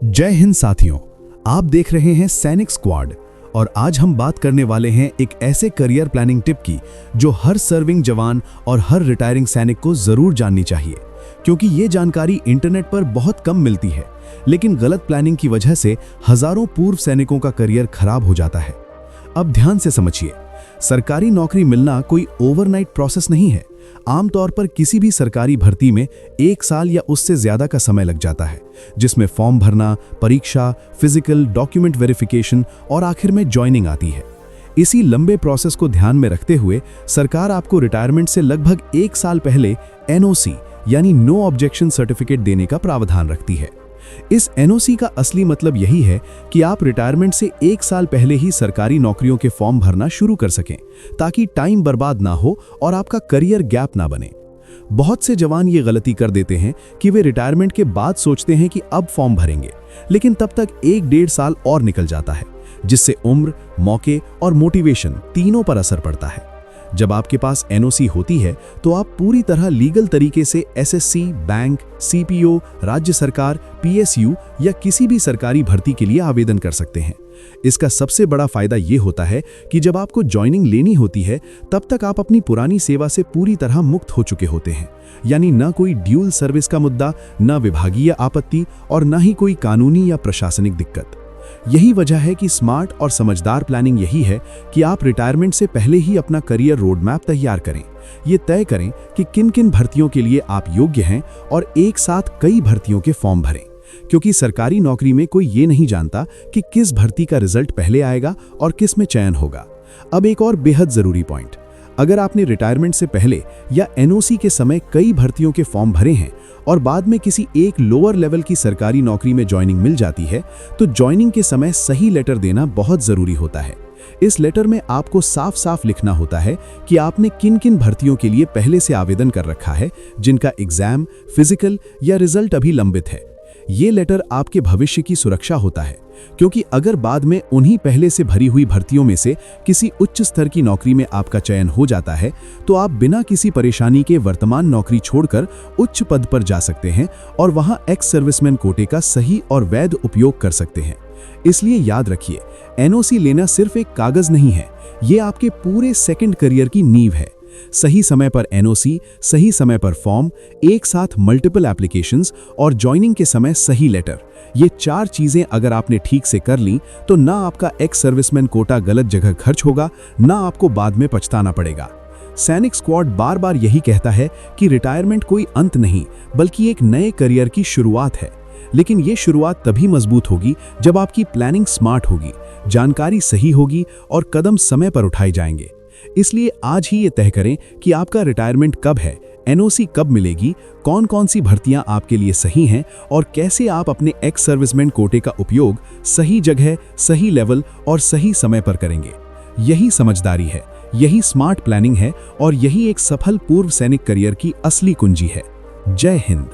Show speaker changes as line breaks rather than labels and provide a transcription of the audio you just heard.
जय हिंद साथियों, आप देख रहे हैं सैनिक स्क्वाड और आज हम बात करने वाले हैं एक ऐसे करियर प्लानिंग टिप की जो हर सर्विंग जवान और हर रिटायरिंग सैनिक को जरूर जाननी चाहिए, क्योंकि ये जानकारी इंटरनेट पर बहुत कम मिलती है, लेकिन गलत प्लानिंग की वजह से हजारों पूर्व सैनिकों का करियर खराब हो जाता है। अब ध्यान से समझिए, सरकारी नौकरी मिलना कोई ओवरनाइट प्रोसेस नहीं है। आमतौर पर किसी भी सरकारी भर्ती में 1 साल या उससे ज्यादा का समय लग जाता है, जिसमें फॉर्म भरना, परीक्षा, फिजिकल, डॉक्यूमेंट वेरिफिकेशन और आखिर में ज्वाइनिंग आती है। इसी लंबे प्रोसेस को ध्यान में रखते हुए सरकार आपको रिटायरमेंट से लगभग 1 साल पहले NOC यानी नो ऑब्जेक्शन सर्टिफिकेट देने का प्रावधान रखती है। इस NOC का असली मतलब यही है कि आप रिटायरमेंट से 1 साल पहले ही सरकारी नौकरियों के फॉर्म भरना शुरू कर सकें, ताकि टाइम बर्बाद ना हो और आपका करियर गैप ना बने। बहुत से जवान ये गलती कर देते हैं कि वे रिटायरमेंट के बाद सोचते हैं कि अब फॉर्म भरेंगे, लेकिन तब तक 1-1.5 साल और निकल जाता है, जिससे उम्र, मौके और मोटिवेशन तीनों पर असर पड़ता है। जब आपके पास NOC होती है तो आप पूरी तरह लीगल तरीके से SSC, बैंक, CPO, राज्य सरकार, PSU या किसी भी सरकारी भर्ती के लिए आवेदन कर सकते हैं। इसका सबसे बड़ा फायदा ये होता है कि जब आपको ज्वाइनिंग लेनी होती है, तब तक आप अपनी पुरानी सेवा से पूरी तरह मुक्त हो चुके होते हैं, यानी न कोई ड्यूल सर्विस का मुद्दा, न विभागीय आपत्ति और न ही कोई कानूनी या प्रशासनिक दिक्कत। यही वजह है कि स्मार्ट और समझदार प्लानिंग यही है कि आप रिटायरमेंट से पहले ही अपना करियर रोड मैप तैयार करें। ये तय करें कि किन किन भर्तियों के लिए आप योग्य हैं और एक साथ कई भर्तियों के फॉर्म भरें, क्योंकि सरकारी नौकरी में कोई ये नहीं जानता कि किस भर्ती का रिजल्ट पहले आएगा और किस में चयन होगा। अब एक और बेहद जरूरी पॉइंट, अगर आपने रिटायरमेंट से पहले या NOC के समय कई भर्तियों के फॉर्म भरे हैं और बाद में किसी एक लोअर लेवल की सरकारी नौकरी में ज्वाइनिंग मिल जाती है, तो ज्वाइनिंग के समय सही लेटर देना बहुत जरूरी होता है। इस लेटर में आपको साफ साफ लिखना होता है कि आपने किन किन भर्तियों के लिए पहले से आवेदन कर रखा है, जिनका एग्जाम, फिजिकल या रिजल्ट अभी लंबित है। ये लेटर आपके भविष्य की सुरक्षा होता है, क्योंकि अगर बाद में उन्हीं पहले से भरी हुई भर्तियों में से किसी उच्च स्तर की नौकरी में आपका चयन हो जाता है, तो आप बिना किसी परेशानी के वर्तमान नौकरी छोड़कर उच्च पद पर जा सकते हैं और वहां एक्स सर्विसमैन कोटे का सही और वैध उपयोग कर सकते हैं। इसलिए याद रखिए, NOC लेना सिर्फ एक कागज नहीं है, ये आपके पूरे सेकंड करियर की नींव है। सही समय पर NOC, सही समय पर फॉर्म, एक साथ मल्टीपल एप्लीकेशंस और ज्वाइनिंग के समय सही लेटर, ये 4 चीजें अगर आपने ठीक से कर ली तो ना आपका एक्स सर्विसमैन कोटा गलत जगह खर्च होगा, ना आपको बाद में पछताना पड़ेगा। सैनिक स्क्वाड बार बार यही कहता है कि रिटायरमेंट कोई अंत नहीं, बल्कि एक नए करियर की शुरुआत है। लेकिन ये शुरुआत तभी मजबूत होगी जब आपकी प्लानिंग स्मार्ट होगी, जानकारी सही होगी और कदम समय पर उठाए जाएंगे। इसलिए आज ही ये तय करें कि आपका रिटायरमेंट कब है, NOC कब मिलेगी, कौन कौन सी भर्तियां आपके लिए सही हैं और कैसे आप अपने एक्स सर्विसमैन कोटे का उपयोग सही जगह, सही लेवल और सही समय पर करेंगे। यही समझदारी है, यही स्मार्ट प्लानिंग है और यही एक सफल पूर्व सैनिक करियर की असली कुंजी है। जय हिंद।